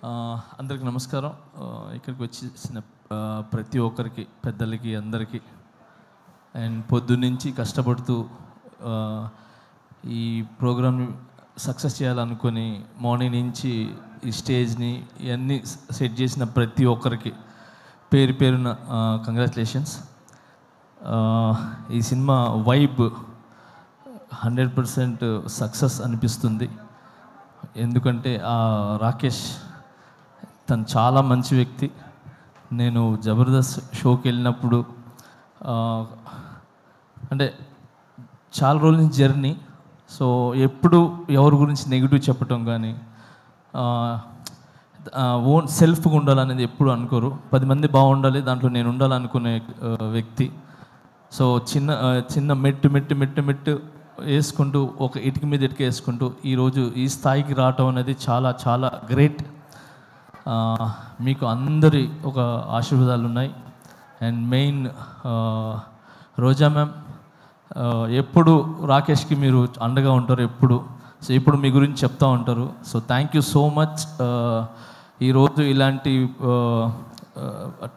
అందరికీ నమస్కారం. ఇక్కడికి వచ్చేసిన ప్రతి ఒక్కరికి, పెద్దలకి, అందరికీ అండ్ పొద్దున్నుంచి కష్టపడుతూ ఈ ప్రోగ్రామ్ సక్సెస్ చేయాలనుకొని మార్నింగ్ నుంచి ఈ స్టేజ్ని ఇవన్నీ సెట్ చేసిన ప్రతి ఒక్కరికి పేరు పేరున కంగ్రాచులేషన్స్. ఈ సినిమా వైబ్ 100% సక్సెస్ అనిపిస్తుంది. ఎందుకంటే రాకేష్ తను చాలా మంచి వ్యక్తి. నేను జబర్దస్త్ షోకి వెళ్ళినప్పుడు అంటే చాలా రోజుల నుంచి జర్నీ. సో ఎప్పుడు ఎవరి గురించి నెగిటివ్ చెప్పటం కానీ ఓన్ సెల్ఫ్గా ఉండాలనేది ఎప్పుడు అనుకోరు. 10 మంది బాగుండాలి, దాంట్లో నేను ఉండాలనుకునే వ్యక్తి. సో చిన్న మెట్టు వేసుకుంటూ ఒక ఇటుక మీద ఇటుక వేసుకుంటూ ఈరోజు ఈ స్థాయికి రావటం అనేది చాలా చాలా గ్రేట్. మీకు అందరి ఒక ఆశీర్వాదాలు ఉన్నాయి. అండ్ మెయిన్ రోజా మ్యామ్, ఎప్పుడు రాకేష్కి మీరు అండగా ఉంటారు ఎప్పుడు. సో ఇప్పుడు మీ గురించి చెప్తూ ఉంటారు. So thank you so much. ఈరోజు ఇలాంటి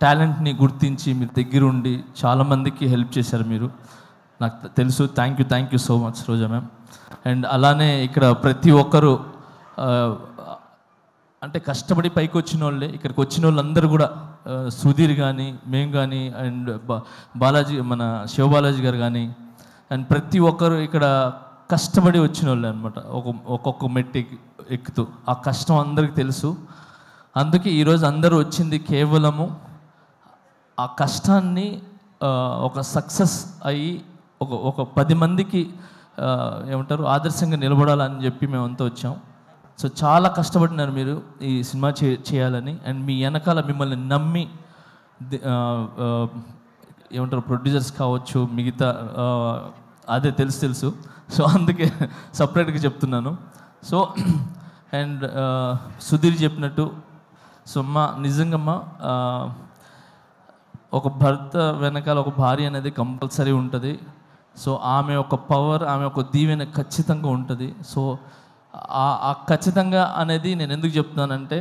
టాలెంట్ని గుర్తించి మీరు దగ్గరుండి చాలామందికి హెల్ప్ చేశారు మీరు, నాకు తెలుసు. Thank you so much Roja ma'am. And అలానే ఇక్కడ ప్రతి ఒక్కరు అంటే కష్టపడి పైకి వచ్చిన వాళ్ళే. ఇక్కడికి వచ్చిన వాళ్ళందరూ కూడా సుధీర్ కానీ, మేము కానీ, అండ్ బాలాజీ, మన శివబాలాజీ గారు కానీ, అండ్ ప్రతి ఒక్కరు ఇక్కడ కష్టపడి వచ్చిన వాళ్ళే అనమాట. ఒక్కొక్క మెట్టు ఎక్కుతూ ఆ కష్టం అందరికీ తెలుసు. అందుకే ఈరోజు అందరూ వచ్చింది కేవలము ఆ కష్టాన్ని ఒక సక్సెస్ అయ్యి ఒక 10 మందికి ఏమంటారు ఆదర్శంగా నిలబడాలని చెప్పి మేమంతా వచ్చాం. సో చాలా కష్టపడినారు మీరు ఈ సినిమా చేయాలని. అండ్ మీ వెనకాల మిమ్మల్ని నమ్మి ఏమంటారు ప్రొడ్యూసర్స్ కావచ్చు, మిగతా అదే తెలుసు. సో అందుకే సపరేట్గా చెప్తున్నాను. సో అండ్ సుధీర్ చెప్పినట్టు, సో నిజంగా ఒక భర్త వెనకాల ఒక భార్య అనేది కంపల్సరీ ఉంటుంది. సో ఆమె ఒక పవర్, ఆమె ఒక దీవెన ఖచ్చితంగా ఉంటుంది. సో ఆ ఖచ్చితంగా అనేది నేను ఎందుకు చెప్తున్నానంటే,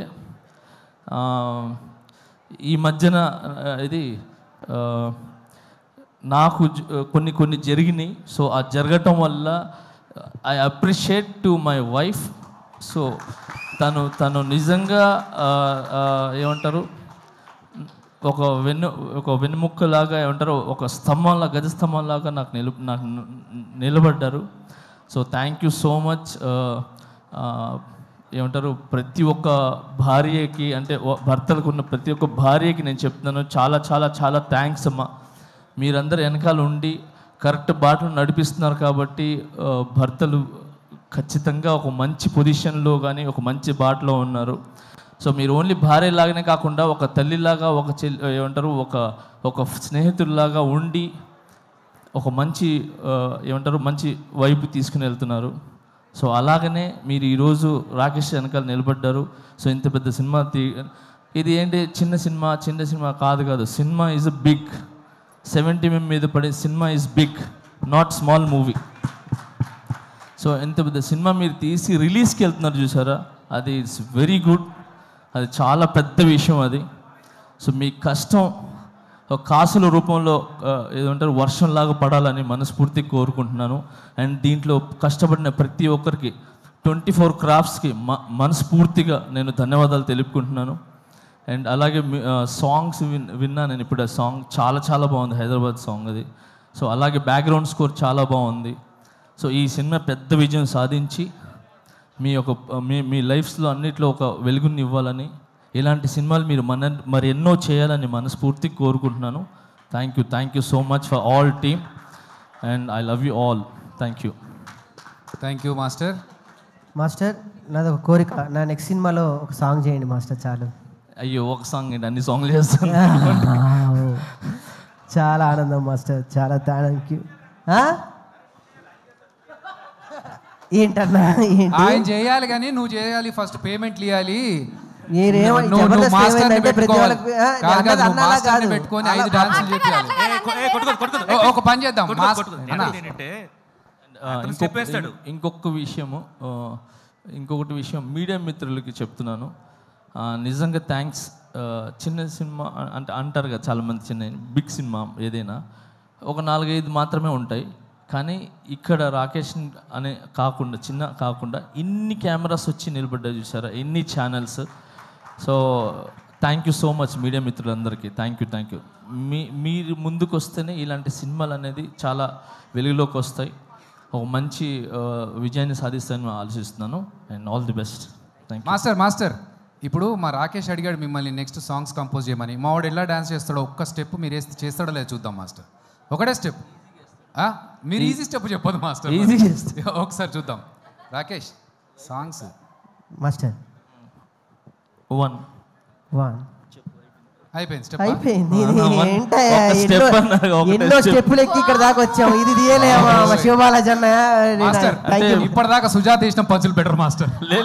ఈ మధ్యన ఇది నాకు కొన్ని జరిగినాయి. సో ఆ జరగటం వల్ల I appreciate to my wife. So తను నిజంగా ఏమంటారు ఒక వెన్నుముక్కలాగా ఏమంటారు, ఒక స్తంభంలా, గజస్తంభంలాగా నాకు నిలబడ్డారు. So thank you so much. ఏమంటారు ప్రతి ఒక్క భార్యకి, అంటే భర్తలకు ఉన్న ప్రతి ఒక్క భార్యకి నేను చెప్తున్నాను, చాలా చాలా చాలా థ్యాంక్స్ అమ్మా. మీరందరూ వెనకాల ఉండి కరెక్ట్ బాటలు నడిపిస్తున్నారు కాబట్టి భర్తలు ఖచ్చితంగా ఒక మంచి పొజిషన్లో కానీ ఒక మంచి బాటలో ఉన్నారు. సో మీరు ఓన్లీ భార్యలాగానే కాకుండా ఒక తల్లిలాగా, ఒక ఏమంటారు ఒక స్నేహితుల్లాగా ఉండి ఒక మంచి ఏమంటారు మంచి వైపు తీసుకుని వెళ్తున్నారు. సో అలాగనే మీరు ఈరోజు రాకేష్ వెనకాల నిలబడ్డారు. సో ఇంత పెద్ద సినిమా ఇది ఏంటి చిన్న సినిమా కాదు. Cinema is big. 70 mm మీద పడే cinema is big, not small movie. So ఇంత పెద్ద సినిమా మీరు తీసి రిలీజ్కి వెళ్తున్నారు చూసారా, అది ఇట్స్ వెరీ గుడ్. అది చాలా పెద్ద విషయం అది. సో మీ కష్టం కాసుల రూపంలో ఏదంటారు వర్షంలాగా పడాలని మనస్ఫూర్తిగా కోరుకుంటున్నాను. అండ్ దీంట్లో కష్టపడిన ప్రతి ఒక్కరికి 24 క్రాఫ్ట్స్కి మనస్ఫూర్తిగా నేను ధన్యవాదాలు తెలుపుకుంటున్నాను. అండ్ అలాగే సాంగ్స్ విన్నా నేను ఇప్పుడు. ఆ సాంగ్ చాలా చాలా బాగుంది, హైదరాబాద్ సాంగ్ అది. సో అలాగే బ్యాక్గ్రౌండ్ స్కోర్ చాలా బాగుంది. సో ఈ సినిమా పెద్ద విజయం సాధించి మీ లైఫ్స్లో అన్నిట్లో ఒక వెలుగుని ఇవ్వాలని, ఇలాంటి సినిమాలు మీరు మరి ఎన్నో చేయాలని మనస్ఫూర్తిగా కోరుకుంటున్నాను. Thank you so much for all team and I love you all. Thank you master. నాది ఒక కోరిక, నా నెక్స్ట్ సినిమాలో ఒక సాంగ్ చేయండి మాస్టర్. చాలు. అయ్యో ఒక సాంగ్ ఏంటి, అన్ని సాంగ్లు చేస్తాను. చాలా ఆనందం మాస్టర్, చాలా థ్యాంక్ యూ. ఏంటన్నా ఆయన చేయాలి కానీ నువ్వు చేయాలి, ఫస్ట్ పేమెంట్లు ఇవ్వాలి. పెట్టుకొని 5 డాన్సులు చెప్పాలి. ఒక పని చేద్దాం, ఇంకొకటి విషయం మీడియా మిత్రులకి చెప్తున్నాను. నిజంగా థ్యాంక్స్. చిన్న సినిమా అంటే అంటారు కదా చాలామంది, చిన్న బిగ్ సినిమా ఏదైనా ఒక 4-5 మాత్రమే ఉంటాయి, కానీ ఇక్కడ రాకేష్ అనే కాకుండా చిన్న కాకుండా ఇన్ని కెమెరాస్ వచ్చి నిలబడ్డా చూసారా, ఎన్ని channels. So thank you so much media మిత్రులందరికీ. Thank you. మీరు ముందుకు వస్తేనే ఇలాంటి సినిమాలు అనేది చాలా వెలుగులోకి వస్తాయి, ఒక మంచి విజయాన్ని సాధిస్తానని ఆలోచిస్తున్నాను. And all the best. Thank you. Master ఇప్పుడు మా రాకేష్ అడిగాడు మిమ్మల్ని నెక్స్ట్ సాంగ్స్ కంపోజ్ చేయమని. మా వాడు ఎలా డాన్స్ చేస్తాడో ఒక్క స్టెప్ మీరు చేస్తాడో లేదు చూద్దాం మాస్టర్. ఒకటే స్టెప్, మీరు ఈజీ స్టెప్ చెప్పదు మాస్టర్, ఈజీ ఒకసారి చూద్దాం. రాకేష్ సాంగ్స్ మాస్టర్ 1 అయిపోయింది స్టెప్. అయిపోయింది. ఇది ఒక ఏంటయ్యా, step అన్నారు, ఒకటే ఎన్నో step. స్టెప్పులు ఎక్కి ఇక్కడ దాకా వచ్చాము. ఇది తీయలేమా శివబాలాజీ అన్న? మాస్టర్ ఇప్పటిదాకా సుజాత వేసిన పంచులు బెటర్ మాస్టర్. లే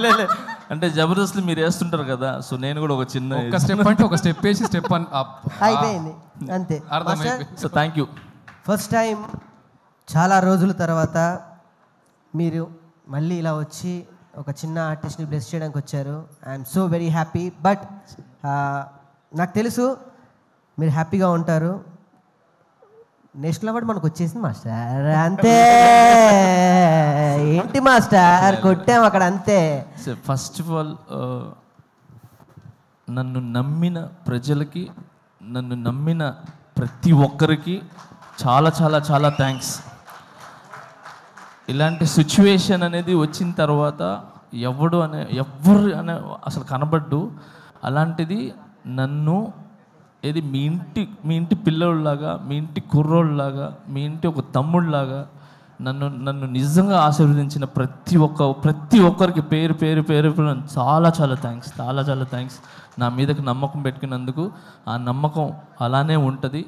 అంటే జబర్దస్త్లు మీరు వేస్తుంటారు కదా, సో నేను కూడా ఒక చిన్న ఒక స్టెప్ అంటే ఒక స్టెప్ వేసి స్టెప్ అయిపోయింది అంతే. అర్థమైపోయింది. So thank you. First time చాలా రోజుల తర్వాత మీరు మళ్ళీ ఇలా వచ్చి ఒక చిన్న ఆర్టిస్ట్ని బ్లెస్ చేయడానికి వచ్చారు. I'm so very happy. But నాకు తెలుసు మీరు హ్యాపీగా ఉంటారు. నేషనల్ అవార్డు మనకు వచ్చేసింది మాస్టర్, అంతే. ఏంటి మాస్టర్ కొట్టాం అక్కడ, అంతే. ఫస్ట్ ఆఫ్ ఆల్ నన్ను నమ్మిన ప్రజలకి, నన్ను నమ్మిన ప్రతి ఒక్కరికి చాలా థ్యాంక్స్. ఇలాంటి సిచ్యువేషన్ అనేది వచ్చిన తర్వాత ఎవరు అనే అసలు కనబడ్డు. అలాంటిది నన్ను ఏది మీ ఇంటి పిల్లోళ్ళలాగా, మీ ఇంటి కుర్రోళ్ళలాగా, మీ ఇంటి ఒక తమ్ముళ్ళలాగా నన్ను నిజంగా ఆశీర్వదించిన ప్రతి ఒక్కరికి పేరు చాలా థ్యాంక్స్. నా మీదకి నమ్మకం పెట్టుకున్నందుకు. ఆ నమ్మకం అలానే ఉంటుంది,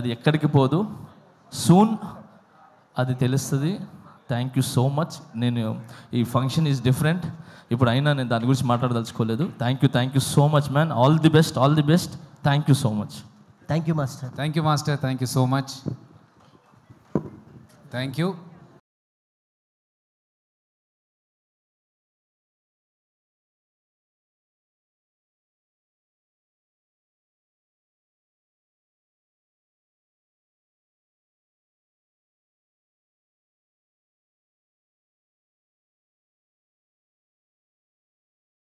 అది ఎక్కడికి పోదు. సూన్ అది తెలుస్తుంది. Thank you so much. నేను ఈ ఫంక్షన్ ఈజ్ డిఫరెంట్, ఇప్పుడు అయినా నేను దాని గురించి మాట్లాడదలుచుకోలేదు. Thank you so much man. All the best. Thank you so much. Thank you master. Thank you so much. Thank you.